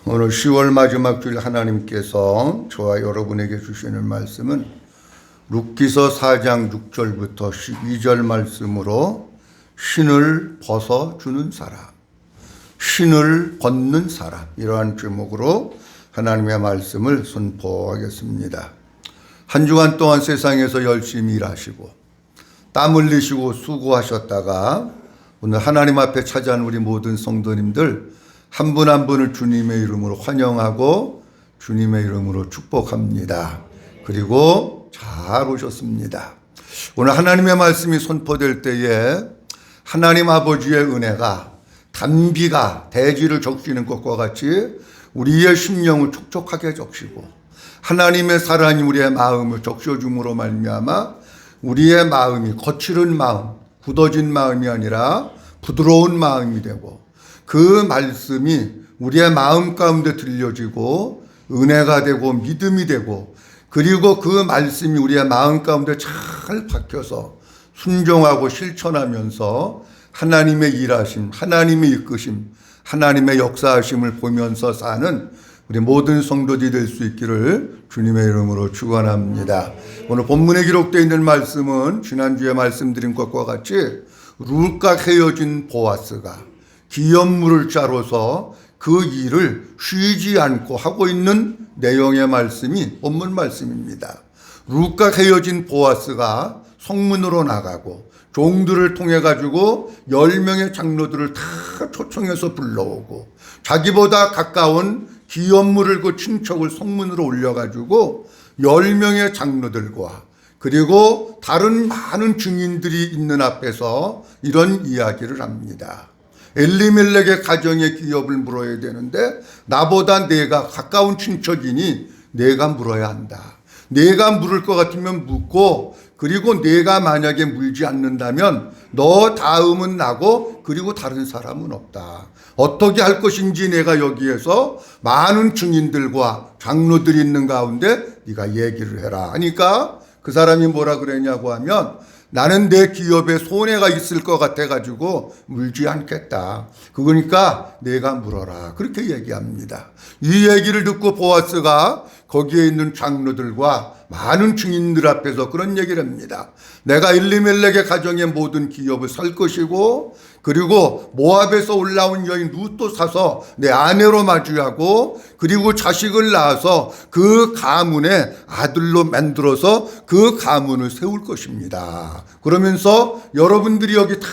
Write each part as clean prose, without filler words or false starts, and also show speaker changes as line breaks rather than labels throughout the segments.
오늘 10월 마지막 주일 하나님께서 저와 여러분에게 주시는 말씀은 룻기서 4장 6절부터 12절 말씀으로 신을 벗어주는 사람, 신을 벗는 사람, 이러한 제목으로 하나님의 말씀을 선포하겠습니다. 한 주간 동안 세상에서 열심히 일하시고 땀 흘리시고 수고하셨다가 오늘 하나님 앞에 찾아온 우리 모든 성도님들 한 분 한 분을 주님의 이름으로 환영하고 주님의 이름으로 축복합니다. 그리고 잘 오셨습니다. 오늘 하나님의 말씀이 선포될 때에 하나님 아버지의 은혜가 단비가 대지를 적시는 것과 같이 우리의 심령을 촉촉하게 적시고 하나님의 사랑이 우리의 마음을 적셔줌으로 말미암아 우리의 마음이 거칠은 마음, 굳어진 마음이 아니라 부드러운 마음이 되고 그 말씀이 우리의 마음 가운데 들려지고 은혜가 되고 믿음이 되고 그리고 그 말씀이 우리의 마음 가운데 잘 박혀서 순종하고 실천하면서 하나님의 일하심, 하나님의 이끄심, 하나님의 역사하심을 보면서 사는 우리 모든 성도들이 될 수 있기를 주님의 이름으로 축원합니다. 오늘 본문에 기록되어 있는 말씀은 지난주에 말씀드린 것과 같이 룻과 헤어진 보아스가 기업물을 짜로서 그 일을 쉬지 않고 하고 있는 내용의 말씀이 본문 말씀입니다. 룻과 헤어진 보아스가 성문으로 나가고 종들을 통해 가지고 10명의 장로들을 다 초청해서 불러오고 자기보다 가까운 기업물을 그 친척을 성문으로 올려가지고 10명의 장로들과 그리고 다른 많은 증인들이 있는 앞에서 이런 이야기를 합니다. 엘리멜렉의 가정의 기업을 물어야 되는데 나보다 내가 가까운 친척이니 내가 물어야 한다. 내가 물을 것 같으면 묻고 그리고 내가 만약에 물지 않는다면 너 다음은 나고 그리고 다른 사람은 없다. 어떻게 할 것인지 내가 여기에서 많은 증인들과 장로들이 있는 가운데 네가 얘기를 해라 하니까 그 사람이 뭐라 그랬냐고 하면 나는 내 기업에 손해가 있을 것 같아가지고 물지 않겠다. 그러니까 내가 물어라. 그렇게 얘기합니다. 이 얘기를 듣고 보아스가 거기에 있는 장로들과 많은 증인들 앞에서 그런 얘기를 합니다. 내가 엘리멜렉의 가정의 모든 기업을 살 것이고 그리고 모압에서 올라온 여인 룻도 사서 내 아내로 맞이하고 그리고 자식을 낳아서 그 가문의 아들로 만들어서 그 가문을 세울 것입니다. 그러면서 여러분들이 여기 다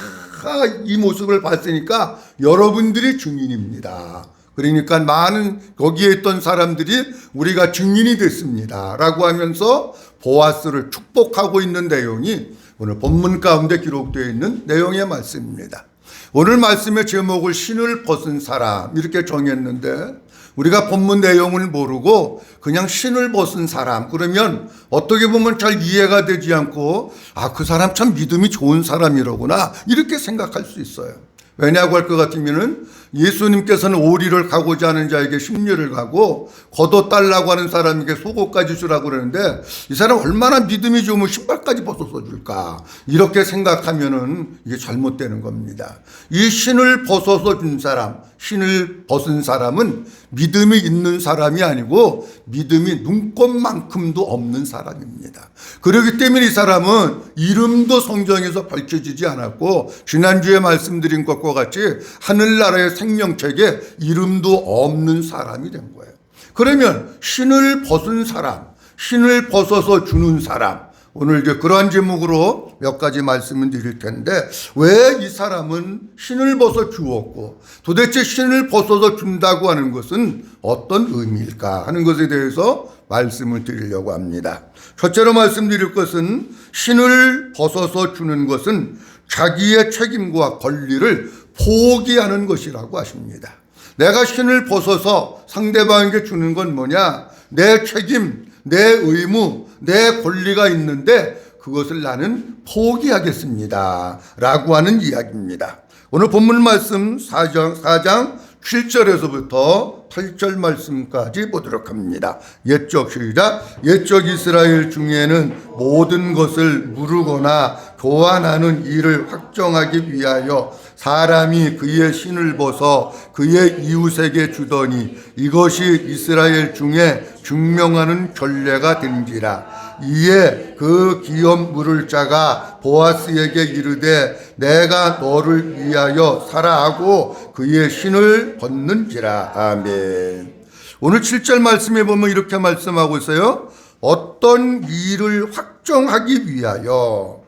이 모습을 봤으니까 여러분들이 증인입니다. 그러니까 많은 거기에 있던 사람들이 우리가 증인이 됐습니다 라고 하면서 보아스를 축복하고 있는 내용이 오늘 본문 가운데 기록되어 있는 내용의 말씀입니다. 오늘 말씀의 제목을 신을 벗은 사람 이렇게 정했는데 우리가 본문 내용을 모르고 그냥 신을 벗은 사람 그러면 어떻게 보면 잘 이해가 되지 않고 그 사람 참 믿음이 좋은 사람이로구나 이렇게 생각할 수 있어요. 왜냐고 할 것 같으면은 예수님께서는 오리를 가고자 하는 자에게 십리를 가고 겉옷 달라고 하는 사람에게 속옷까지 주라고 그러는데 이 사람 얼마나 믿음이 좋으면 신발까지 벗어서 줄까 이렇게 생각하면은 이게 잘못되는 겁니다. 이 신을 벗어서 준 사람, 신을 벗은 사람은 믿음이 있는 사람이 아니고 믿음이 눈꽃만큼도 없는 사람입니다. 그렇기 때문에 이 사람은 이름도 성경에서 밝혀지지 않았고 지난주에 말씀드린 것과 같이 하늘나라의 생명책에 이름도 없는 사람이 된 거예요. 그러면 신을 벗은 사람, 신을 벗어서 주는 사람 오늘 이제 그러한 제목으로 몇 가지 말씀을 드릴 텐데 왜 이 사람은 신을 벗어 주었고 도대체 신을 벗어서 준다고 하는 것은 어떤 의미일까 하는 것에 대해서 말씀을 드리려고 합니다. 첫째로 말씀드릴 것은 신을 벗어서 주는 것은 자기의 책임과 권리를 포기하는 것이라고 하십니다. 내가 신을 벗어서 상대방에게 주는 건 뭐냐? 내 책임, 내 의무, 내 권리가 있는데 그것을 나는 포기하겠습니다 라고 하는 이야기입니다. 오늘 본문 말씀 4장 7절에서부터 8절 말씀까지 보도록 합니다. 옛적 시작. 옛적 이스라엘 중에는 모든 것을 무르거나 교환하는 일을 확정하기 위하여 사람이 그의 신을 벗어 그의 이웃에게 주더니 이것이 이스라엘 중에 증명하는 전례가 된지라. 이에 그 기업 물을 자가 보아스에게 이르되 내가 너를 위하여 사라 하고 그의 신을 벗는지라. 아멘. 오늘 7절 말씀에 보면 이렇게 말씀하고 있어요. 어떤 일을 확정하기 위하여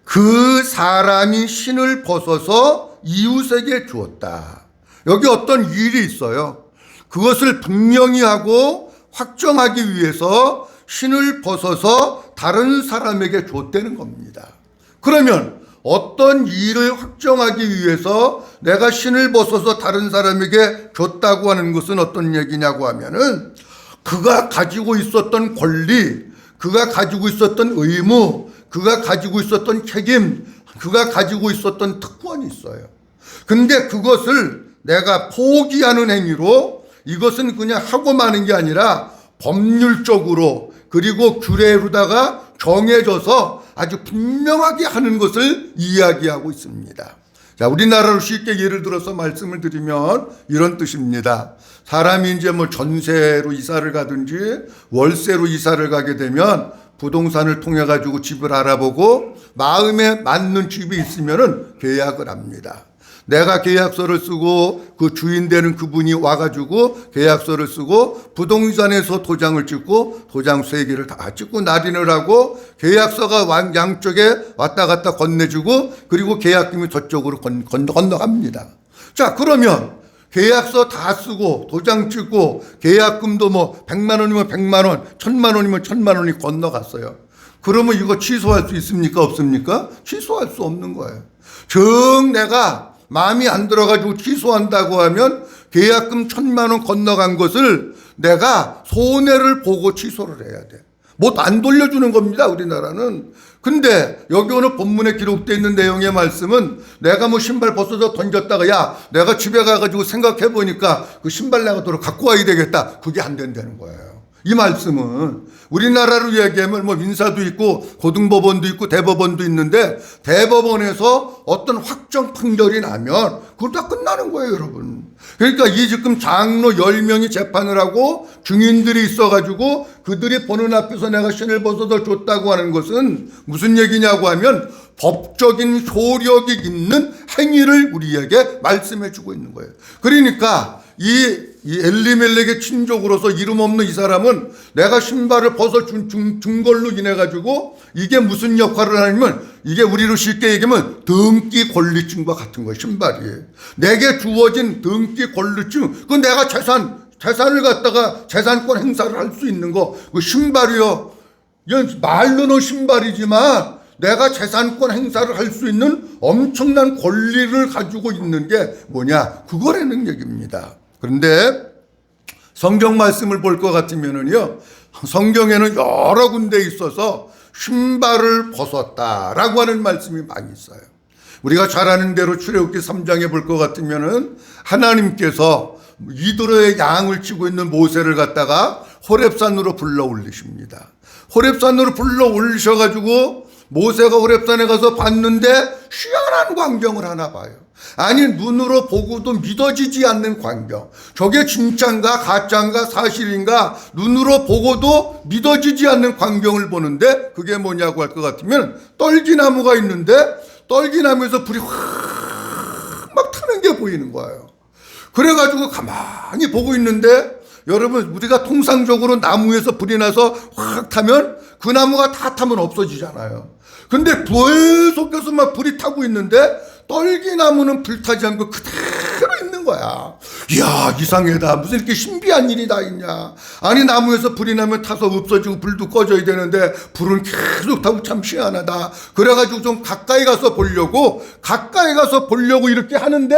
그 사람이 신을 벗어서 이웃에게 주었다. 여기 어떤 일이 있어요. 그것을 분명히 하고 확정하기 위해서 신을 벗어서 다른 사람에게 줬다는 겁니다. 그러면 어떤 일을 확정하기 위해서 내가 신을 벗어서 다른 사람에게 줬다고 하는 것은 어떤 얘기냐고 하면은 그가 가지고 있었던 권리, 그가 가지고 있었던 의무, 그가 가지고 있었던 책임, 그가 가지고 있었던 특권이 있어요. 근데 그것을 내가 포기하는 행위로 이것은 그냥 하고 마는 게 아니라 법률적으로 그리고 규례로다가 정해져서 아주 분명하게 하는 것을 이야기하고 있습니다. 자, 우리나라로 쉽게 예를 들어서 말씀을 드리면 이런 뜻입니다. 사람이 이제 뭐 전세로 이사를 가든지 월세로 이사를 가게 되면 부동산을 통해 가지고 집을 알아보고 마음에 맞는 집이 있으면은 계약을 합니다. 내가 계약서를 쓰고 그 주인 되는 그분이 와가지고 계약서를 쓰고 부동산에서 도장을 찍고 도장 3개를 다 찍고 날인을 하고 계약서가 양쪽에 왔다 갔다 건네주고 그리고 계약금이 저쪽으로 건너갑니다. 자, 그러면 계약서 다 쓰고 도장 찍고 계약금도 뭐 100만 원이면 100만 원, 1000만 원이면 1000만 원이 건너갔어요. 그러면 이거 취소할 수 있습니까? 없습니까? 취소할 수 없는 거예요. 정 내가 마음이 안 들어가지고 취소한다고 하면 계약금 1000만 원 건너간 것을 내가 손해를 보고 취소를 해야 돼. 못 안 돌려주는 겁니다, 우리나라는. 근데 여기 오늘 본문에 기록되어 있는 내용의 말씀은 내가 뭐 신발 벗어서 던졌다가 야 내가 집에 가가지고 생각해 보니까 그 신발 내가 도로 갖고 와야 되겠다. 그게 안 된다는 거예요. 이 말씀은 우리나라로 얘기하면 뭐 민사도 있고 고등법원도 있고 대법원도 있는데 대법원에서 어떤 확정 판결이 나면 그걸 다 끝나는 거예요, 여러분. 그러니까 이 지금 장로 10명이 재판을 하고 증인들이 있어가지고 그들이 보는 앞에서 내가 신을 벗어서 줬다고 하는 것은 무슨 얘기냐고 하면 법적인 효력이 있는 행위를 우리에게 말씀해 주고 있는 거예요. 그러니까 이 엘리멜렉의 친족으로서 이름 없는 이 사람은 내가 신발을 벗어 준 걸로 인해 가지고 이게 무슨 역할을 하냐면 이게 우리로 쉽게 얘기하면 등기 권리증과 같은 거예요. 신발이 내게 주어진 등기 권리증, 그건 내가 재산을 갖다가 재산권 행사를 할 수 있는 거, 그 신발이요. 말로는 신발이지만 내가 재산권 행사를 할 수 있는 엄청난 권리를 가지고 있는 게 뭐냐, 그거라는 얘기입니다. 그런데 성경 말씀을 볼 것 같으면은요, 성경에는 여러 군데 있어서 신발을 벗었다라고 하는 말씀이 많이 있어요. 우리가 잘 아는 대로 출애굽기 3장에 볼 것 같으면은 하나님께서 이드로의 양을 치고 있는 모세를 갖다가 호렙산으로 불러 올리십니다. 호렙산으로 불러 올리셔가지고 모세가 호렙산에 가서 봤는데 희한한 광경을 하나 봐요. 아니, 눈으로 보고도 믿어지지 않는 광경. 저게 진짜인가 가짜인가 사실인가 눈으로 보고도 믿어지지 않는 광경을 보는데 그게 뭐냐고 할 것 같으면 떨기나무가 있는데 떨기나무에서 불이 확 막 타는 게 보이는 거예요. 그래가지고 가만히 보고 있는데 여러분, 우리가 통상적으로 나무에서 불이 나서 확 타면 그 나무가 다 타면 없어지잖아요. 근데 계속해서 막 불이 타고 있는데 떨기나무는 불타지 않고 그대로 있는 거야. 이야, 이상하다. 무슨 이렇게 신비한 일이 다 있냐. 아니, 나무에서 불이 나면 타서 없어지고 불도 꺼져야 되는데 불은 계속 타고 참 희한하다. 그래가지고 좀 가까이 가서 보려고 이렇게 하는데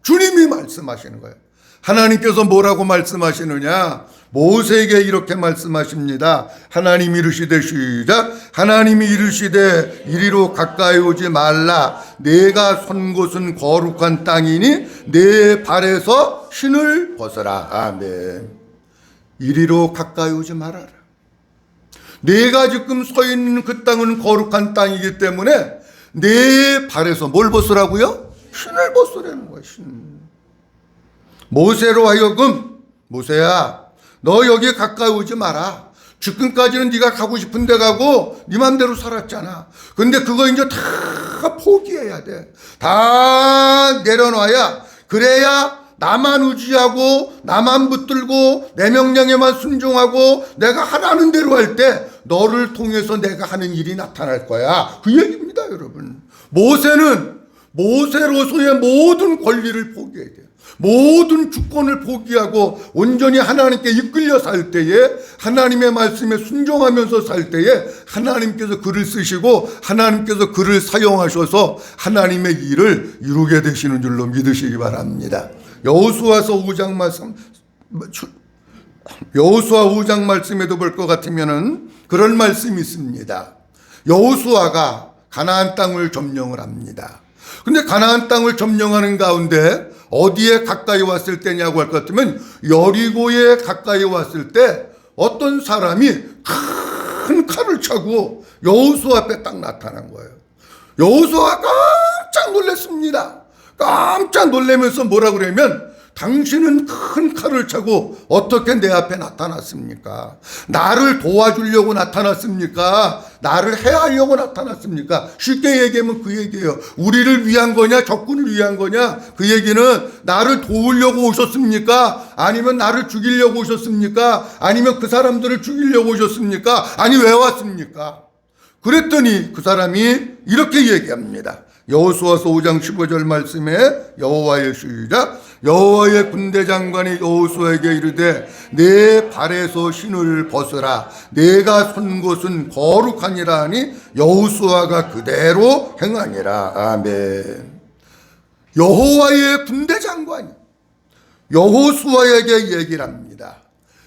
주님이 말씀하시는 거예요. 하나님께서 뭐라고 말씀하시느냐? 모세에게 이렇게 말씀하십니다. 하나님이 이르시되 시작. 하나님이 이르시되 이리로 가까이 오지 말라. 내가 선 곳은 거룩한 땅이니 내 발에서 신을 벗어라. 아멘. 이리로 가까이 오지 말아라. 내가 지금 서 있는 그 땅은 거룩한 땅이기 때문에 내 발에서 뭘 벗으라고요? 신을 벗으라는 거야. 신. 모세로 하여금 모세야 너 여기 가까이 오지 마라. 지금까지는 네가 가고 싶은 데 가고 네 맘대로 살았잖아. 근데 그거 이제 다 포기해야 돼. 다 내려놔야 그래야 나만 의지하고 나만 붙들고 내 명령에만 순종하고 내가 하라는 대로 할 때 너를 통해서 내가 하는 일이 나타날 거야. 그 얘기입니다, 여러분. 모세는 모세로서의 모든 권리를 포기해야 돼요. 모든 주권을 포기하고 온전히 하나님께 이끌려 살 때에 하나님의 말씀에 순종하면서 살 때에 하나님께서 그를 쓰시고 하나님께서 그를 사용하셔서 하나님의 일을 이루게 되시는 줄로 믿으시기 바랍니다. 여호수아서 5장 말씀, 여호수아 5장 말씀에도 볼 것 같으면은 그런 말씀이 있습니다. 여호수아가 가나안 땅을 점령을 합니다. 근데 가나안 땅을 점령하는 가운데 어디에 가까이 왔을 때냐고 할 것 같으면 여리고에 가까이 왔을 때 어떤 사람이 큰 칼을 차고 여호수아 앞에 딱 나타난 거예요. 여호수아가 깜짝 놀랐습니다. 깜짝 놀라면서 뭐라 그러냐면 당신은 큰 칼을 차고 어떻게 내 앞에 나타났습니까? 나를 도와주려고 나타났습니까? 나를 해하려고 나타났습니까? 쉽게 얘기하면 그 얘기예요. 우리를 위한 거냐 적군을 위한 거냐? 그 얘기는 나를 도우려고 오셨습니까? 아니면 나를 죽이려고 오셨습니까? 아니면 그 사람들을 죽이려고 오셨습니까? 아니 왜 왔습니까? 그랬더니 그 사람이 이렇게 얘기합니다. 여호수아서 5장 15절 말씀에 여호와의 시작 여호와의 군대 장관이 여호수아에게 이르되 내 발에서 신을 벗으라 내가 선 곳은 거룩하니라 하니 여호수아가 그대로 행하니라. 아멘. 여호와의 군대 장관이 여호수아에게 얘기를 합니다.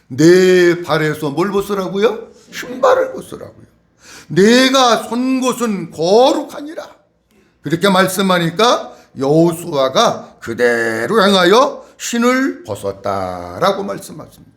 내 발에서 뭘 벗으라고요? 신발을 벗으라고요. 내가 선 곳은 거룩하니라. 그렇게 말씀하니까 여호수아가 그대로 행하여 신을 벗었다라고 말씀하십니다.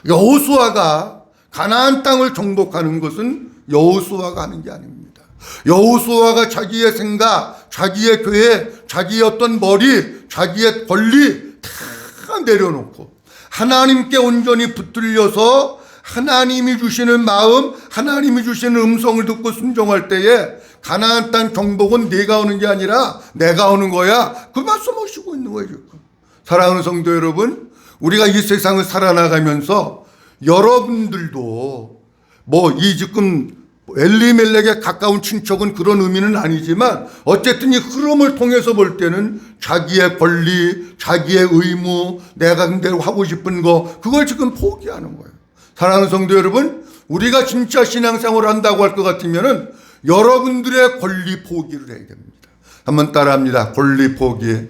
여호수아가 가나안 땅을 정복하는 것은 여호수아가 하는 게 아닙니다. 여호수아가 자기의 생각, 자기의 계획, 자기의 어떤 머리, 자기의 권리 다 내려놓고 하나님께 온전히 붙들려서 하나님이 주시는 마음, 하나님이 주시는 음성을 듣고 순종할 때에 가나안 땅 정복은 네가 오는 게 아니라 내가 오는 거야. 그 말씀하시고 있는 거예요. 지금. 사랑하는 성도 여러분, 우리가 이 세상을 살아나가면서 여러분들도 뭐 이 지금 엘리멜렉에 가까운 친척은 그런 의미는 아니지만 어쨌든 이 흐름을 통해서 볼 때는 자기의 권리, 자기의 의무, 내가 근대로 하고 싶은 거 그걸 지금 포기하는 거예요. 사랑하는 성도 여러분, 우리가 진짜 신앙생활을 한다고 할 것 같으면은 여러분들의 권리 포기를 해야 됩니다. 한번 따라합니다. 권리 포기.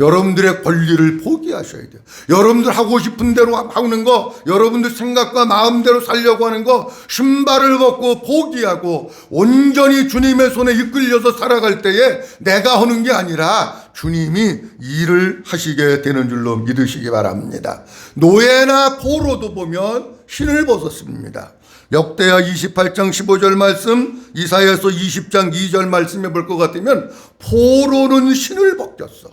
여러분들의 권리를 포기하셔야 돼요. 여러분들 하고 싶은 대로 하는 거, 여러분들 생각과 마음대로 살려고 하는 거, 신발을 벗고 포기하고 온전히 주님의 손에 이끌려서 살아갈 때에 내가 하는 게 아니라 주님이 일을 하시게 되는 줄로 믿으시기 바랍니다. 노예나 포로도 보면 신을 벗었습니다. 역대하 28장 15절 말씀, 이사야서 20장 2절 말씀에 볼 것 같으면 포로는 신을 벗겼어.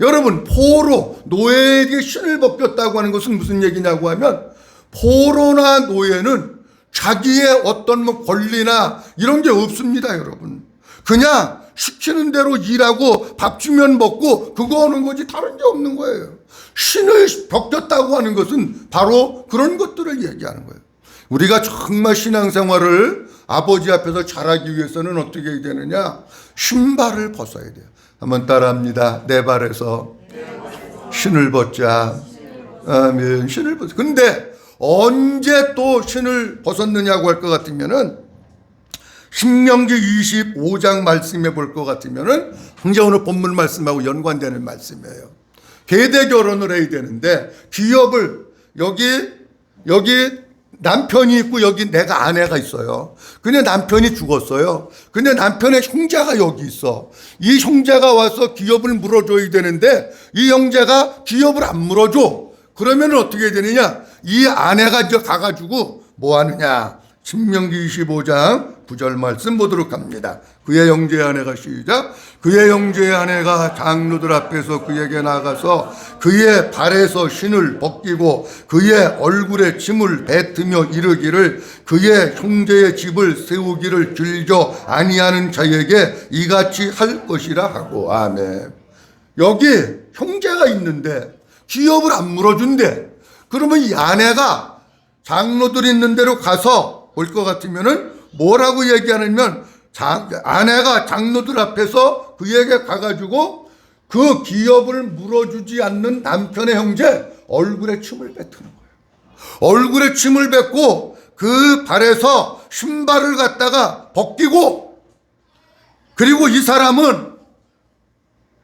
여러분, 포로, 노예에게 신을 벗겼다고 하는 것은 무슨 얘기냐고 하면 포로나 노예는 자기의 어떤 뭐 권리나 이런 게 없습니다, 여러분. 그냥 시키는 대로 일하고 밥 주면 먹고 그거 하는 거지 다른 게 없는 거예요. 신을 벗겼다고 하는 것은 바로 그런 것들을 얘기하는 거예요. 우리가 정말 신앙생활을 아버지 앞에서 잘하기 위해서는 어떻게 해야 되느냐? 신발을 벗어야 돼요. 한번 따라합니다. 내 발에서 신을 벗자. 아멘. 신을 벗어. 근데 언제 또 신을 벗었느냐고 할 것 같으면은 신명기 25장 말씀에 볼 것 같으면은 굉장히 오늘 본문 말씀하고 연관되는 말씀이에요. 계대 결혼을 해야 되는데 기업을 여기 남편이 있고 여기 내가 아내가 있어요. 근데 남편이 죽었어요. 근데 남편의 형제가 여기 있어. 이 형제가 와서 기업을 물어줘야 되는데 이 형제가 기업을 안 물어줘. 그러면 어떻게 되느냐? 이 아내가 이제 가가지고 뭐 하느냐? 신명기 25장 9절 말씀 보도록 합니다. 그의 형제의 아내가 시작. 그의 형제의 아내가 장로들 앞에서 그에게 나가서 그의 발에서 신을 벗기고 그의 얼굴에 침을 뱉으며 이르기를 그의 형제의 집을 세우기를 즐겨 아니하는 자에게 이같이 할 것이라 하고. 아멘. 여기 형제가 있는데 기업을 안 물어준대. 그러면 이 아내가 장로들 있는 데로 가서 올 것 같으면은 뭐라고 얘기하냐면 아내가 장로들 앞에서 그에게 가가지고 그 기업을 물어주지 않는 남편의 형제 얼굴에 침을 뱉는 거예요. 얼굴에 침을 뱉고 그 발에서 신발을 갖다가 벗기고, 그리고 이 사람은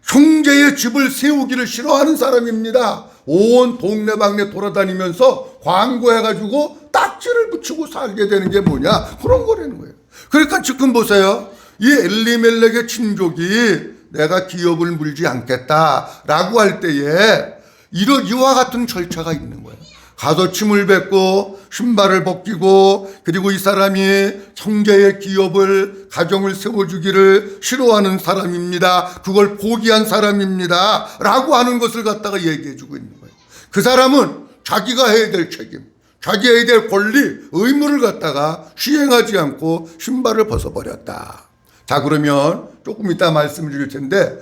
형제의 집을 세우기를 싫어하는 사람입니다. 온 동네방네 돌아다니면서 광고해가지고 딱지를 붙이고 살게 되는 게 뭐냐, 그런 거라는 거예요. 그러니까 지금 보세요. 이 엘리멜렉의 친족이 내가 기업을 물지 않겠다라고 할 때에 이와 같은 절차가 있는 거예요. 가서 침을 뱉고 신발을 벗기고, 그리고 이 사람이 형제의 기업을, 가정을 세워주기를 싫어하는 사람입니다. 그걸 포기한 사람입니다. 라고 하는 것을 갖다가 얘기해주고 있는 거예요. 그 사람은 자기가 해야 될 책임, 자기 해야 될 권리, 의무를 갖다가 시행하지 않고 신발을 벗어버렸다. 자, 그러면 조금 이따 말씀을 드릴 텐데,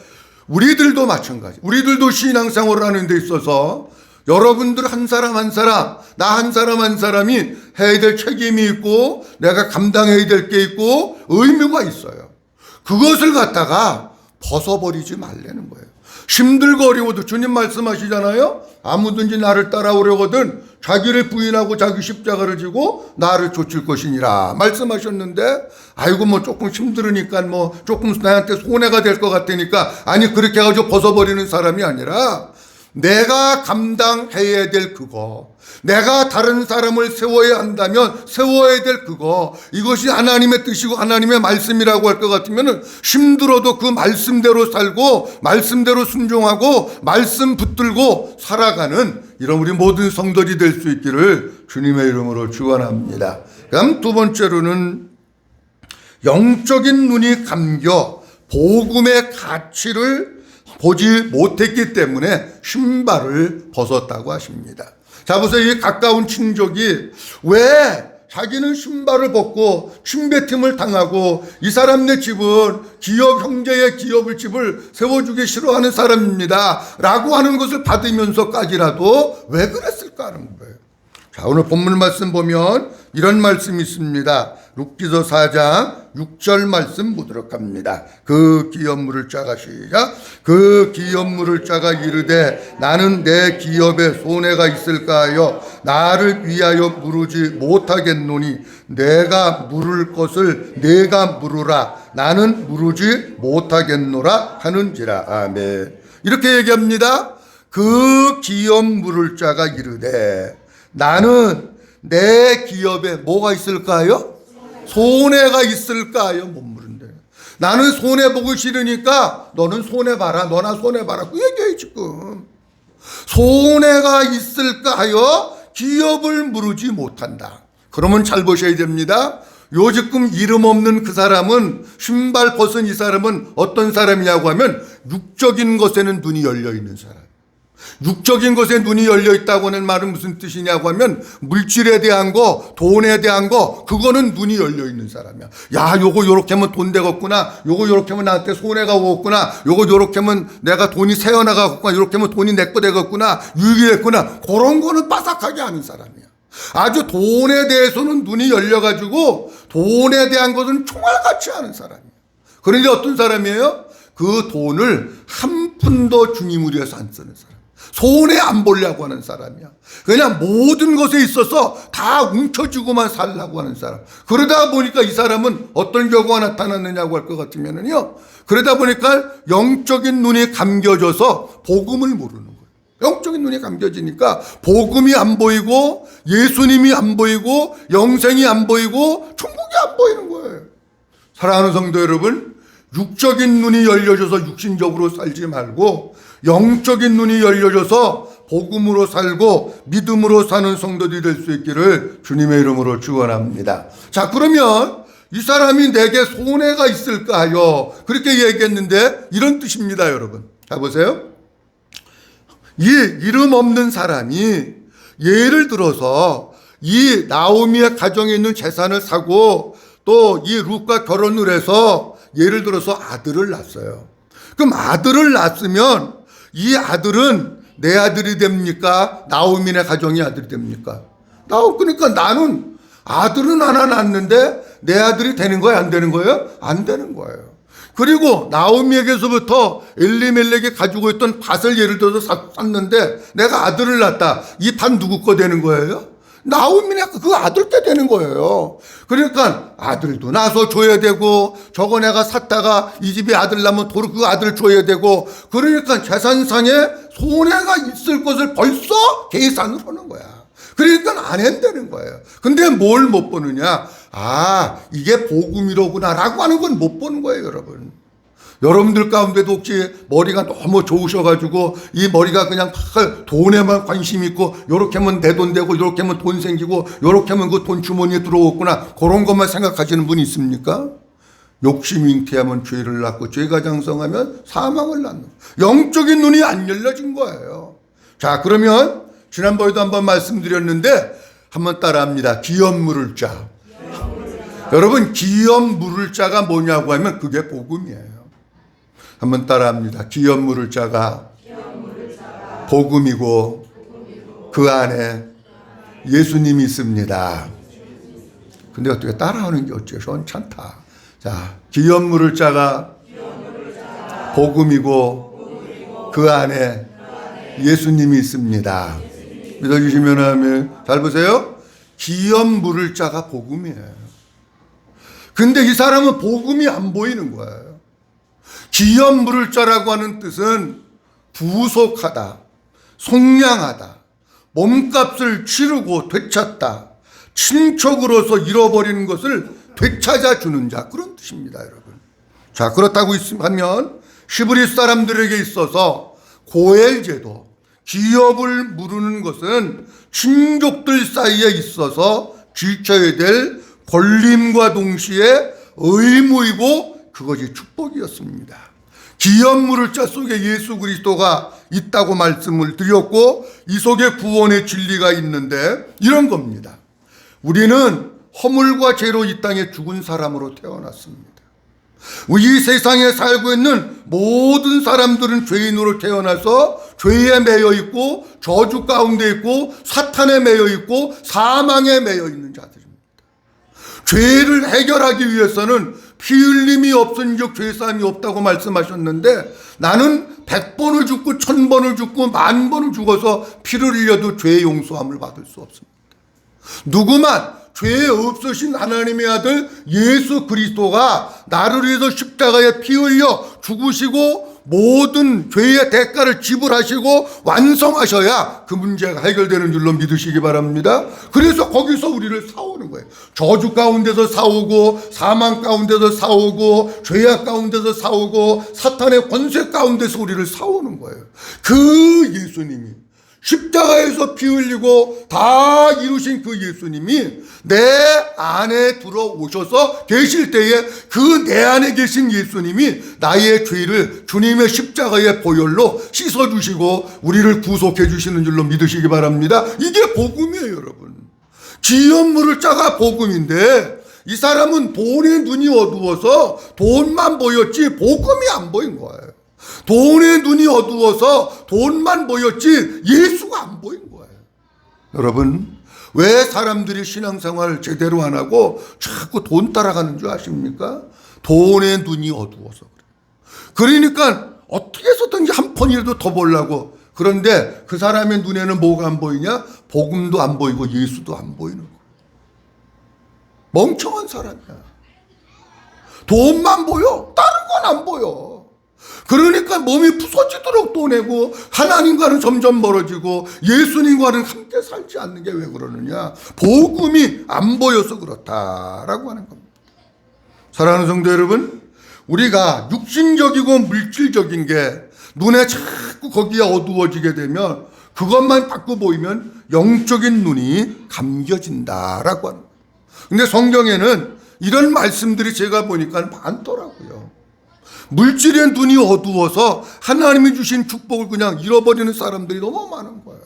우리들도 마찬가지. 우리들도 신앙생활을 하는 데 있어서 여러분들 한 사람 한 사람, 나 한 사람 한 사람이 해야 될 책임이 있고 내가 감당해야 될 게 있고 의무가 있어요. 그것을 갖다가 벗어버리지 말라는 거예요. 힘들고 어려워도 주님 말씀하시잖아요. 아무든지 나를 따라오려거든 자기를 부인하고 자기 십자가를 지고 나를 좇을 것이니라 말씀하셨는데, 아이고 뭐 조금 힘들으니까 뭐 조금 나한테 손해가 될 것 같으니까, 아니 그렇게 해가지고 벗어버리는 사람이 아니라 내가 감당해야 될 그거, 내가 다른 사람을 세워야 한다면 세워야 될 그거, 이것이 하나님의 뜻이고 하나님의 말씀이라고 할 것 같으면 힘들어도 그 말씀대로 살고 말씀대로 순종하고 말씀 붙들고 살아가는 이런 우리 모든 성도들이 될 수 있기를 주님의 이름으로 축원합니다. 그다음 두 번째로는 영적인 눈이 감겨 복음의 가치를 보지 못했기 때문에 신발을 벗었다고 하십니다. 자, 보세요. 이 가까운 친족이 왜 자기는 신발을 벗고 침뱉음을 당하고 이 사람네 집은 기업, 형제의 기업을 집을 세워주기 싫어하는 사람입니다 라고 하는 것을 받으면서까지라도 왜 그랬을까 하는 거예요. 자, 오늘 본문 말씀 보면 이런 말씀이 있습니다. 룻기서 4장 6절 말씀 보도록 합니다. 그 기업물을 짜가 시작. 그 기업물을 짜가 이르되 나는 내 기업에 손해가 있을까하여 나를 위하여 물으지 못하겠노니 내가 물을 것을 내가 물으라 나는 물으지 못하겠노라 하는지라. 아멘. 이렇게 얘기합니다. 그 기업물을 짜가 이르되 나는 내 기업에 뭐가 있을까요? 손해가 있을까요? 못 물은데. 나는 손해보기 싫으니까 너는 손해봐라, 너나 손해봐라, 그 얘기예요 지금. 손해가 있을까요? 기업을 물으지 못한다. 그러면 잘 보셔야 됩니다. 요 지금 이름 없는 그 사람은, 신발 벗은 이 사람은 어떤 사람이냐고 하면 육적인 것에는 눈이 열려있는 사람. 육적인 것에 눈이 열려 있다고 하는 말은 무슨 뜻이냐고 하면 물질에 대한 거, 돈에 대한 거, 그거는 눈이 열려 있는 사람이야. 야, 요거 요렇게 하면 돈 되겠구나, 요거 요렇게 하면 나한테 손해가 오겠구나, 요거 요렇게 하면 내가 돈이 새어나가겠구나, 요렇게 하면 돈이 내 거 되겠구나, 유익이 됐구나, 그런 거는 빠삭하게 하는 사람이야. 아주 돈에 대해서는 눈이 열려가지고 돈에 대한 것은 총알같이 하는 사람이야. 그런데 어떤 사람이에요? 그 돈을 한 푼도 주님을 위해서 안 쓰는 사람. 손해 안 보려고 하는 사람이야. 그냥 모든 것에 있어서 다 움켜쥐고만 살려고 하는 사람. 그러다 보니까 이 사람은 어떤 경우가 나타났느냐고 할 것 같으면요, 그러다 보니까 영적인 눈이 감겨져서 복음을 모르는 거예요. 영적인 눈이 감겨지니까 복음이 안 보이고 예수님이 안 보이고 영생이 안 보이고 천국이 안 보이는 거예요. 사랑하는 성도 여러분, 육적인 눈이 열려져서 육신적으로 살지 말고 영적인 눈이 열려져서 복음으로 살고 믿음으로 사는 성도들이 될 수 있기를 주님의 이름으로 축원합니다. 자, 그러면 이 사람이 내게 손해가 있을까 하여 그렇게 얘기했는데 이런 뜻입니다, 여러분. 자, 보세요. 이 이름 없는 사람이 예를 들어서 이 나오미의 가정에 있는 재산을 사고 또 이 룻과 결혼을 해서 예를 들어서 아들을 낳았어요. 그럼 아들을 낳았으면 이 아들은 내 아들이 됩니까? 나오미네 가정이 아들이 됩니까? 그러니까 나는 아들은 하나 낳았는데 내 아들이 되는 거예요? 안 되는 거예요? 안 되는 거예요. 그리고 나오미에게서부터 엘리멜렉이 가지고 있던 밭을 예를 들어서 샀는데 내가 아들을 낳았다. 이 밭 누구 거 되는 거예요? 나오미네 그 아들께 되는 거예요. 그러니까 아들도 낳아서 줘야 되고 저거 내가 샀다가 이 집에 아들 낳으면 도로 그 아들 줘야 되고 그러니까 재산상에 손해가 있을 것을 벌써 계산을 하는 거야. 그러니까 안 한다는 거예요. 근데 뭘 못 보느냐? 이게 복음이로구나 라고 하는 건 못 보는 거예요, 여러분. 여러분들 가운데도 혹시 머리가 너무 좋으셔가지고 이 머리가 그냥 돈에만 관심 있고 요렇게 하면 내 돈 되고 요렇게 하면 돈 생기고 요렇게 하면 그 돈 주머니에 들어오구나 그런 것만 생각하시는 분이 있습니까? 욕심이 잉태하면 죄를 낳고 죄가 장성하면 사망을 낳는 영적인 눈이 안 열려진 거예요. 자, 그러면 지난번에도 한번 말씀드렸는데 한번 따라합니다. 기업 물을 자. 여러분, 기업 물을 자가 뭐냐고 하면 그게 복음이에요. 한번 따라합니다. 기업 물을 자가 복음이고 그 안에 예수님이 있습니다. 근데 어떻게 따라하는 게 어째서 괜찮다. 자, 기업 물을 자가 복음이고 그 안에 예수님이 있습니다. 믿어주시면 하면 잘 보세요. 기업 물을 자가 복음이에요. 근데 이 사람은 복음이 안 보이는 거예요. 기업 물을 자라고 하는 뜻은 부속하다, 속량하다, 몸값을 치르고 되찾다, 친척으로서 잃어버리는 것을 되찾아 주는 자, 그런 뜻입니다, 여러분. 자, 그렇다고 하면 히브리 사람들에게 있어서 고엘제도, 기업을 물으는 것은 친족들 사이에 있어서 지켜야 될 권림과 동시에 의무이고 그것이 축복이었습니다. 기업 물을 자 속에 예수 그리스도가 있다고 말씀을 드렸고 이 속에 구원의 진리가 있는데 이런 겁니다. 우리는 허물과 죄로 이 땅에 죽은 사람으로 태어났습니다. 이 세상에 살고 있는 모든 사람들은 죄인으로 태어나서 죄에 매여 있고 저주 가운데 있고 사탄에 매여 있고 사망에 매여 있는 자들입니다. 죄를 해결하기 위해서는 피 흘림이 없은즉 죄사함이 없다고 말씀하셨는데 나는 100번을 죽고 1000번을 죽고 10,000번을 죽어서 피를 흘려도 죄의 용서함을 받을 수 없습니다. 누구만 죄 없으신 하나님의 아들 예수 그리스도가 나를 위해서 십자가에 피 흘려 죽으시고 모든 죄의 대가를 지불하시고 완성하셔야 그 문제가 해결되는 줄로 믿으시기 바랍니다. 그래서 거기서 우리를 사오는 거예요. 저주 가운데서 사오고 사망 가운데서 사오고 죄악 가운데서 사오고 사탄의 권세 가운데서 우리를 사오는 거예요. 그 예수님이 십자가에서 피 흘리고 다 이루신 그 예수님이 내 안에 들어오셔서 계실 때에 그 내 안에 계신 예수님이 나의 죄를 주님의 십자가의 보혈로 씻어주시고 우리를 구속해 주시는 줄로 믿으시기 바랍니다. 이게 복음이에요, 여러분. 기업 물을 자가 복음인데 이 사람은 돈의 눈이 어두워서 돈만 보였지 복음이 안 보인 거예요. 돈의 눈이 어두워서 돈만 보였지 예수가 안 보인 거예요. 여러분, 왜 사람들이 신앙생활을 제대로 안 하고 자꾸 돈 따라가는 줄 아십니까? 돈의 눈이 어두워서 그래요. 그러니까 어떻게 해서든지 한 푼이라도 더 벌려고. 그런데 그 사람의 눈에는 뭐가 안 보이냐? 복음도 안 보이고 예수도 안 보이는 거예요. 멍청한 사람이야. 돈만 보여. 다른 건 안 보여. 그러니까 몸이 부서지도록 또 내고 하나님과는 점점 멀어지고 예수님과는 함께 살지 않는 게 왜 그러느냐? 복음이 안 보여서 그렇다라고 하는 겁니다. 사랑하는 성도 여러분, 우리가 육신적이고 물질적인 게 눈에 자꾸 거기에 어두워지게 되면 그것만 자꾸 보이면 영적인 눈이 감겨진다라고 하는 거예요. 근데 성경에는 이런 말씀들이 제가 보니까 많더라고요. 물질의 눈이 어두워서 하나님이 주신 축복을 그냥 잃어버리는 사람들이 너무 많은 거예요.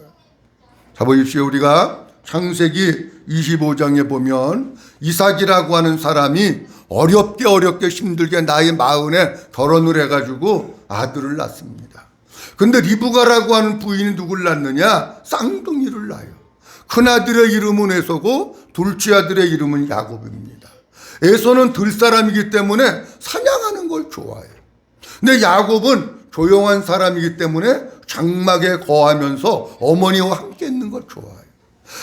자, 보십시오. 우리가 창세기 25장에 보면 이삭이라고 하는 사람이 어렵게 힘들게 나이 40에 결혼을 해가지고 아들을 낳습니다. 근데 리브가라고 하는 부인이 누굴 낳느냐? 쌍둥이를 낳아요. 큰아들의 이름은 에서고 둘째 아들의 이름은 야곱입니다. 에서는 들사람이기 때문에 사냥하는 걸 좋아해요. 근데 야곱은 조용한 사람이기 때문에 장막에 거하면서 어머니와 함께 있는 걸 좋아해요.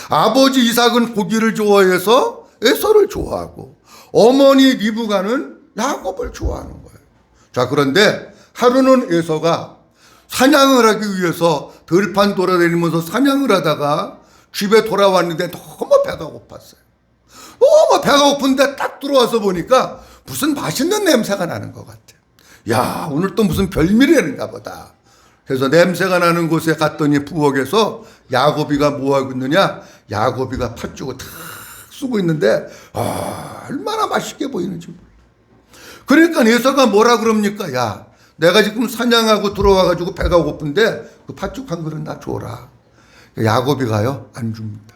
아버지 이삭은 고기를 좋아해서 에서를 좋아하고 어머니 리브가는 야곱을 좋아하는 거예요. 자, 그런데 하루는 에서가 사냥을 하기 위해서 들판 돌아다니면서 사냥을 하다가 집에 돌아왔는데 너무 배가 고팠어요. 너무 배가 고픈데 딱 들어와서 보니까 무슨 맛있는 냄새가 나는 것 같아요. 야, 오늘 또 무슨 별미래인가 보다. 그래서 냄새가 나는 곳에 갔더니 부엌에서 야곱이가 뭐하고 있느냐? 야곱이가 팥죽을 탁 쓰고 있는데 얼마나 맛있게 보이는지 몰라. 그러니까 에서가 뭐라 그럽니까? 야, 내가 지금 사냥하고 들어와가지고 배가 고픈데 그 팥죽 한 그릇 나 줘라. 야곱이가요, 안 줍니다.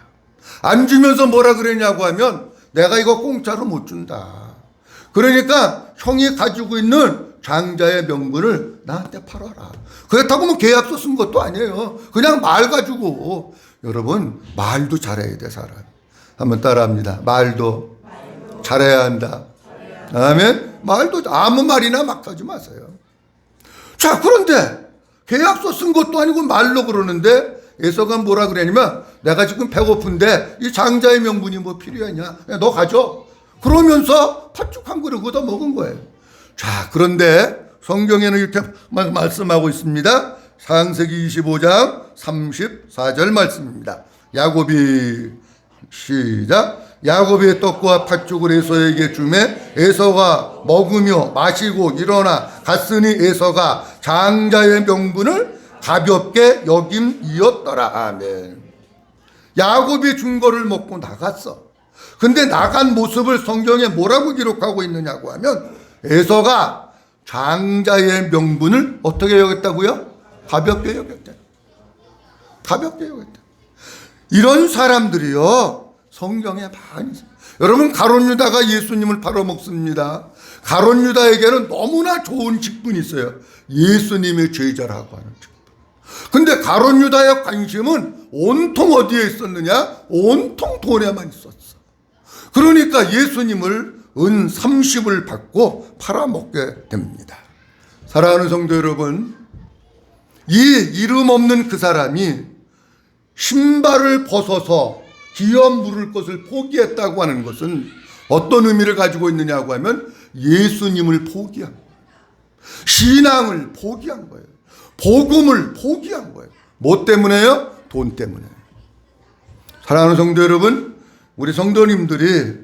안 주면서 뭐라 그랬냐고 하면 내가 이거 공짜로 못 준다. 그러니까 형이 가지고 있는 장자의 명분을 나한테 팔아라. 그렇다고 뭐 계약서 쓴 것도 아니에요. 그냥 말 가지고. 여러분, 말도 잘해야 돼, 사람. 한번 따라합니다. 말도 잘해야 한다. 아멘. 말도 아무 말이나 막 하지 마세요. 자, 그런데 계약서 쓴 것도 아니고 말로 그러는데 에서가 뭐라 그러냐면 내가 지금 배고픈데 이 장자의 명분이 뭐 필요하냐? 야, 너 가져. 그러면서 팥죽 한 그릇 얻어 먹은 거예요. 자, 그런데 성경에는 이렇게 말씀하고 있습니다. 창세기 25장 34절 말씀입니다. 야곱이 시작. 야곱의 떡과 팥죽을 에서에게 주매 에서가 먹으며 마시고 일어나 갔으니 에서가 장자의 명분을 가볍게 여김이었더라. 아멘. 야곱이 준 거를 먹고 나갔어. 근데 나간 모습을 성경에 뭐라고 기록하고 있느냐고 하면 에서가 장자의 명분을 어떻게 여겼다고요? 가볍게 여겼다. 가볍게 여겼다. 이런 사람들이요, 성경에 많이 있어요. 여러분, 가룟 유다가 예수님을 팔아먹습니다. 가룟 유다에게는 너무나 좋은 직분이 있어요. 예수님의 제자라고 하는 직분. 근데 가룟 유다의 관심은 온통 어디에 있었느냐? 온통 돈에만 있었어. 그러니까 예수님을 은 30을 받고 팔아먹게 됩니다. 사랑하는 성도 여러분, 이 이름 없는 그 사람이 신발을 벗어서 기업 물을 것을 포기했다고 하는 것은 어떤 의미를 가지고 있느냐고 하면 예수님을 포기한 거예요. 신앙을 포기한 거예요. 복음을 포기한 거예요. 뭐 때문에요? 돈 때문에. 사랑하는 성도 여러분, 우리 성도님들이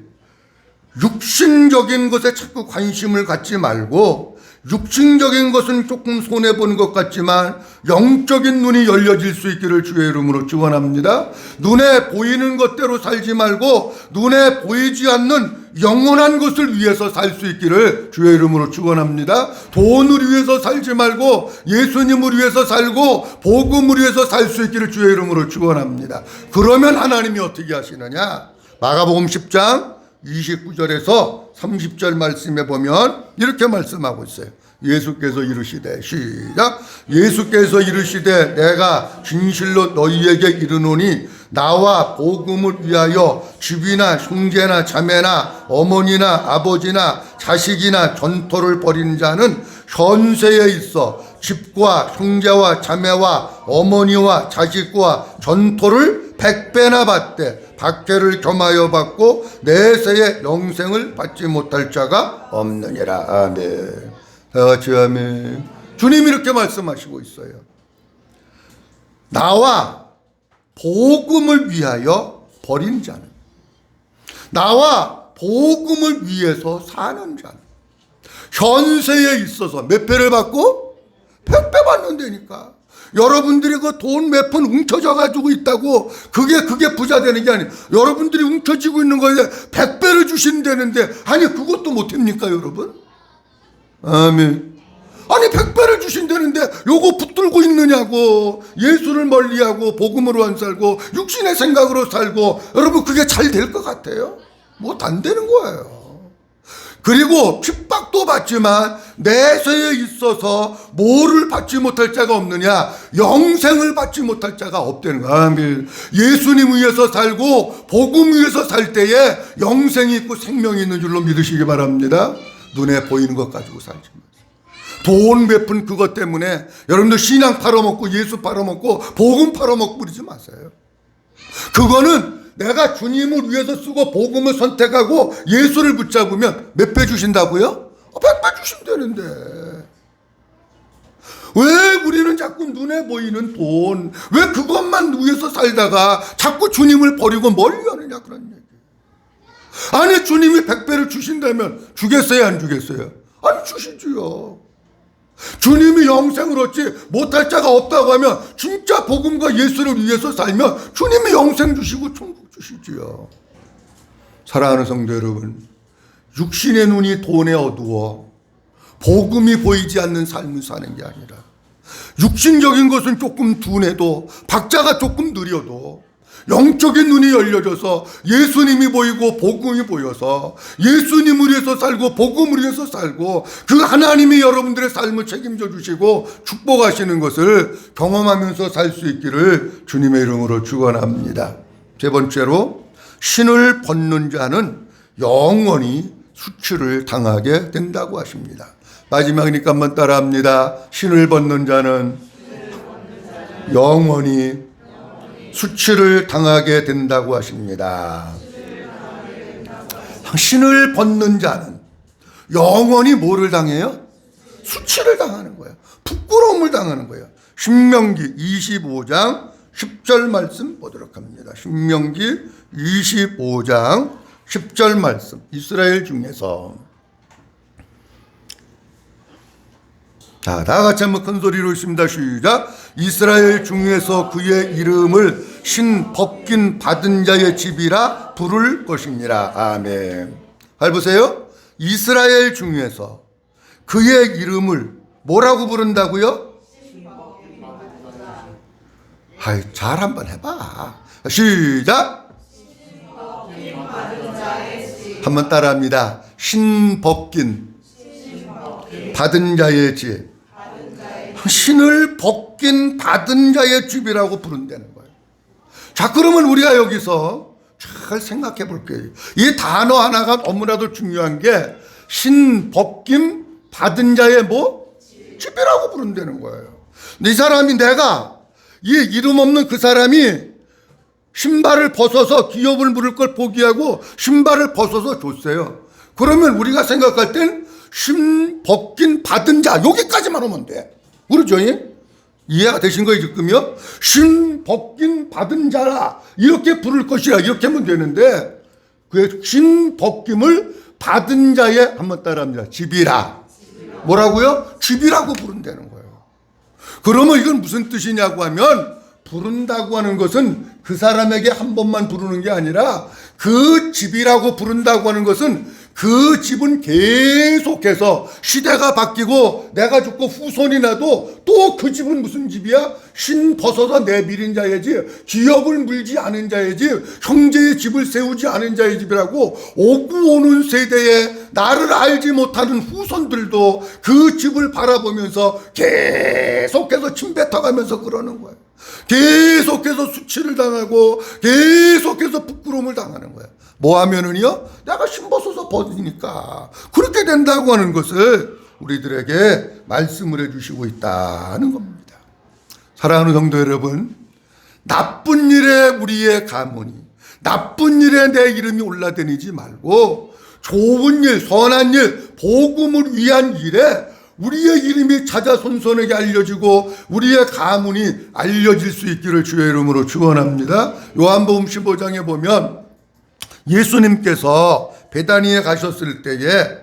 육신적인 것에 자꾸 관심을 갖지 말고, 육신적인 것은 조금 손해보는 것 같지만 영적인 눈이 열려질 수 있기를 주의 이름으로 축원합니다. 눈에 보이는 것대로 살지 말고 눈에 보이지 않는 영원한 것을 위해서 살 수 있기를 주의 이름으로 축원합니다. 돈을 위해서 살지 말고 예수님을 위해서 살고 복음을 위해서 살 수 있기를 주의 이름으로 축원합니다. 그러면 하나님이 어떻게 하시느냐? 마가복음 10장 29절에서 30절 말씀에 보면 이렇게 말씀하고 있어요. 예수께서 이르시되, 시작. 예수께서 이르시되 내가 진실로 너희에게 이르노니 나와 복음을 위하여 집이나 형제나 자매나 어머니나 아버지나 자식이나 전토를 벌이는 자는 현세에 있어 집과 형제와 자매와 어머니와 자식과 전토를 100배나 받되 박해를 겸하여 받고 내세의 영생을 받지 못할 자가 없느니라. 아멘. 다같이 아멘. 주님이 이렇게 말씀하시고 있어요. 나와 복음을 위하여 버린 자는, 나와 복음을 위해서 사는 자는 현세에 있어서 몇 배를 받고? 100배 받는다니까. 여러분들이 그 돈 몇 푼 웅켜져 가지고 있다고 그게 부자 되는 게 아니에요. 여러분들이 웅켜지고 있는 거에 100배를 주신다는데, 아니 그것도 못합니까 여러분? 아멘. 아니 100배를 주신다는데 요거 붙들고 있느냐고. 예수를 멀리하고 복음으로 안 살고 육신의 생각으로 살고, 여러분 그게 잘 될 것 같아요? 못 안 되는 거예요. 그리고 핍박도 받지만 내세에 있어서 뭐를 받지 못할 자가 없느냐? 영생을 받지 못할 자가 없다는 거야. 아멘. 예수님 위해서 살고 복음 위해서 살 때에 영생이 있고 생명이 있는 줄로 믿으시기 바랍니다. 눈에 보이는 것 가지고 살지 마세요. 돈 몇 푼 그것 때문에 여러분들 신앙 팔아먹고 예수 팔아먹고 복음 팔아먹고 그러지 마세요. 그거는 내가 주님을 위해서 쓰고 복음을 선택하고 예수를 붙잡으면 몇 배 주신다고요? 100배 주시면 되는데, 왜 우리는 자꾸 눈에 보이는 돈, 왜 그것만 위해서 살다가 자꾸 주님을 버리고 멀리 하느냐, 그런 얘기. 아니 주님이 100배를 주신다면 주겠어요 안 주겠어요? 아니 주시지요. 주님이 영생을 얻지 못할 자가 없다고 하면 진짜 복음과 예수를 위해서 살면 주님이 영생 주시고 천국 주시지요. 사랑하는 성도 여러분, 육신의 눈이 돈에 어두워 복음이 보이지 않는 삶을 사는 게 아니라, 육신적인 것은 조금 둔해도 박자가 조금 느려도 영적인 눈이 열려져서 예수님이 보이고 복음이 보여서 예수님을 위해서 살고 복음을 위해서 살고 그 하나님이 여러분들의 삶을 책임져 주시고 축복하시는 것을 경험하면서 살 수 있기를 주님의 이름으로 축원합니다. 세 번째로, 신을 벗는 자는 영원히 수치를 당하게 된다고 하십니다. 마지막이니까 한번 따라합니다. 신을 벗는 자는 영원히 수치를 당하게 된다고 하십니다. 신을 벗는 자는 영원히 뭐를 당해요? 수치를 당하는 거예요. 부끄러움을 당하는 거예요. 신명기 25장 10절 말씀 보도록 합니다. 신명기 25장 10절 말씀. 이스라엘 중에서, 자, 다 같이 한번 큰 소리로 읽습니다. 시작. 이스라엘 중에서 그의 이름을 신 법긴 받은 자의 집이라 부를 것이니라. 아멘. 잘 보세요. 이스라엘 중에서 그의 이름을 뭐라고 부른다고요? 아이, 잘 한번 해봐. 시작. 한번 따라합니다. 신법긴 받은 자의 집. 신을 벗긴 받은 자의 집이라고 부른다는 거예요. 자, 그러면 우리가 여기서 잘 생각해 볼게요. 이 단어 하나가 너무나도 중요한 게, 신 벗김 받은 자의 뭐? 집이라고 부른다는 거예요. 근데 이 사람이, 내가 이 이름 없는 그 사람이 신발을 벗어서 기업을 물을 걸 포기하고 신발을 벗어서 줬어요. 그러면 우리가 생각할 땐 신 벗긴 받은 자, 여기까지만 오면 돼. 그렇죠? 이해가 되신 거예요 지금요? 신 벗긴 받은 자라 이렇게 부를 것이라 이렇게 하면 되는데, 그 신 벗김을 받은 자의, 한번 따라합니다. 집이라. 뭐라고요? 집이라고 부른다는 거예요. 그러면 이건 무슨 뜻이냐고 하면, 부른다고 하는 것은 그 사람에게 한 번만 부르는 게 아니라, 그 집이라고 부른다고 하는 것은 그 집은 계속해서 시대가 바뀌고 내가 죽고 후손이 나도 또 그 집은 무슨 집이야? 신 벗어서 내밀인 자의 집, 기업을 물지 않은 자의 집, 형제의 집을 세우지 않은 자의 집이라고, 오고 오는 세대에 나를 알지 못하는 후손들도 그 집을 바라보면서 계속해서 침뱉어가면서 그러는 거예요. 계속해서 수치를 당하고 계속해서 부끄러움을 당하는 거예요. 뭐 하면은요? 내가 신벗어서 벗으니까 그렇게 된다고 하는 것을 우리들에게 말씀을 해주시고 있다는 겁니다. 사랑하는 성도 여러분, 나쁜 일에 우리의 가문이, 나쁜 일에 내 이름이 올라다니지 말고 좋은 일, 선한 일, 복음을 위한 일에 우리의 이름이 자자손손에게 알려지고 우리의 가문이 알려질 수 있기를 주의 이름으로 축원합니다. 요한복음 15장에 보면 예수님께서 베다니에 가셨을 때에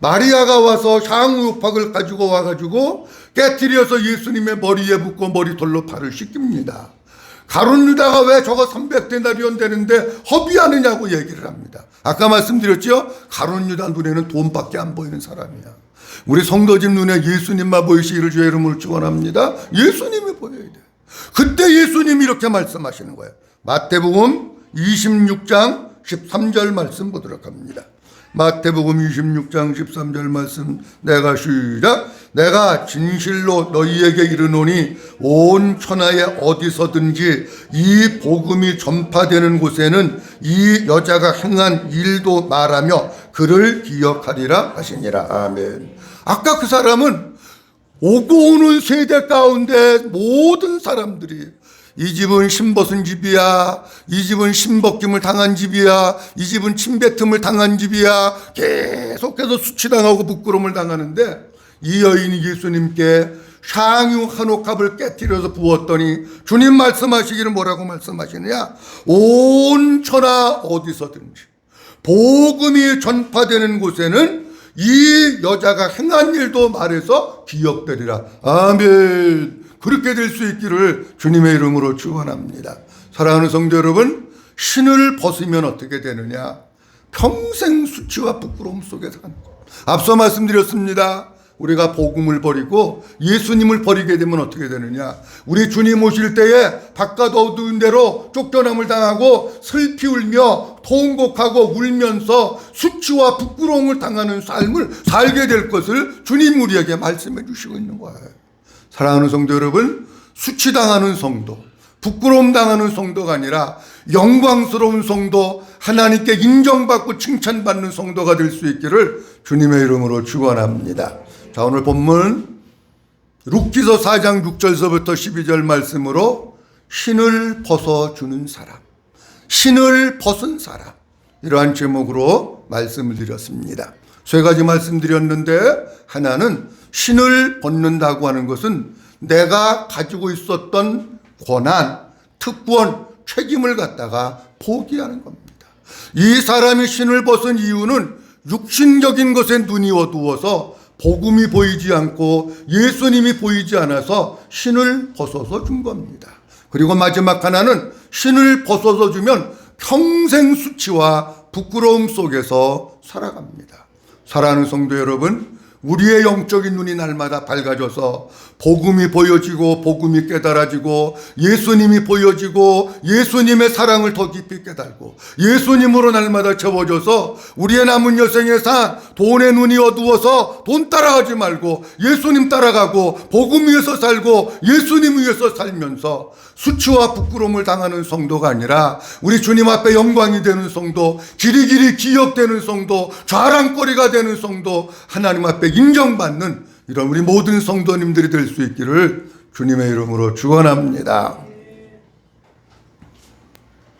마리아가 와서 향유팍을 가지고 와가지고 깨뜨려서 예수님의 머리에 붓고 머리털로 발을 씻깁니다. 가룟 유다가 왜 저거 300데나리온 되는데 허비하느냐고 얘기를 합니다. 아까 말씀드렸죠? 가룟 유다 눈에는 돈밖에 안 보이는 사람이야. 우리 성도집 눈에 예수님만 보이시기를 주의 이름으로 축원합니다. 예수님이 보여야 돼. 그때 예수님이 이렇게 말씀하시는 거예요. 마태복음 26장 13절 말씀 보도록 합니다. 마태복음 26장 13절 말씀 내가 시작. 내가 진실로 너희에게 이르노니 온 천하에 어디서든지 이 복음이 전파되는 곳에는 이 여자가 행한 일도 말하며 그를 기억하리라 하시니라. 아멘. 아까 그 사람은 오고 오는 세대 가운데 모든 사람들이 이 집은 신벗은 집이야, 이 집은 신벗김을 당한 집이야, 이 집은 침뱉음을 당한 집이야, 계속해서 수치당하고 부끄러움을 당하는데 이 여인이 예수님께 샹유 한 옥합을 깨뜨려서 부었더니 주님 말씀하시기를 뭐라고 말씀하시느냐? 온 천하 어디서든지 복음이 전파되는 곳에는 이 여자가 행한 일도 말해서 기억되리라. 아멘. 그렇게 될 수 있기를 주님의 이름으로 축원합니다. 사랑하는 성도 여러분, 신을 벗으면 어떻게 되느냐? 평생 수치와 부끄러움 속에 사는 것. 앞서 말씀드렸습니다. 우리가 복음을 버리고 예수님을 버리게 되면 어떻게 되느냐? 우리 주님 오실 때에 바깥 어두운 데로 쫓겨남을 당하고 슬피 울며 통곡하고 울면서 수치와 부끄러움을 당하는 삶을 살게 될 것을 주님 우리에게 말씀해 주시고 있는 거예요. 사랑하는 성도 여러분, 수치당하는 성도, 부끄러움 당하는 성도가 아니라 영광스러운 성도, 하나님께 인정받고 칭찬받는 성도가 될 수 있기를 주님의 이름으로 축원합니다. 자, 오늘 본문 룻기서 4장 6절서부터 12절 말씀으로 신을 벗어주는 사람, 신을 벗은 사람, 이러한 제목으로 말씀을 드렸습니다. 세 가지 말씀드렸는데 하나는 신을 벗는다고 하는 것은 내가 가지고 있었던 권한, 특권, 책임을 갖다가 포기하는 겁니다. 이 사람이 신을 벗은 이유는 육신적인 것에 눈이 어두워서 복음이 보이지 않고 예수님이 보이지 않아서 신을 벗어서 준 겁니다. 그리고 마지막 하나는 신을 벗어서 주면 평생 수치와 부끄러움 속에서 살아갑니다. 사랑하는 성도 여러분, 우리의 영적인 눈이 날마다 밝아져서 복음이 보여지고 복음이 깨달아지고 예수님이 보여지고 예수님의 사랑을 더 깊이 깨달고 예수님으로 날마다 채워져서 우리의 남은 여생의 삶, 돈의 눈이 어두워서 돈 따라가지 말고 예수님 따라가고 복음 위에서 살고 예수님 위에서 살면서 수치와 부끄러움을 당하는 성도가 아니라 우리 주님 앞에 영광이 되는 성도, 길이길이 기억되는 성도, 자랑거리가 되는 성도, 하나님 앞에 인정받는 이런 우리 모든 성도님들이 될 수 있기를 주님의 이름으로 축원합니다.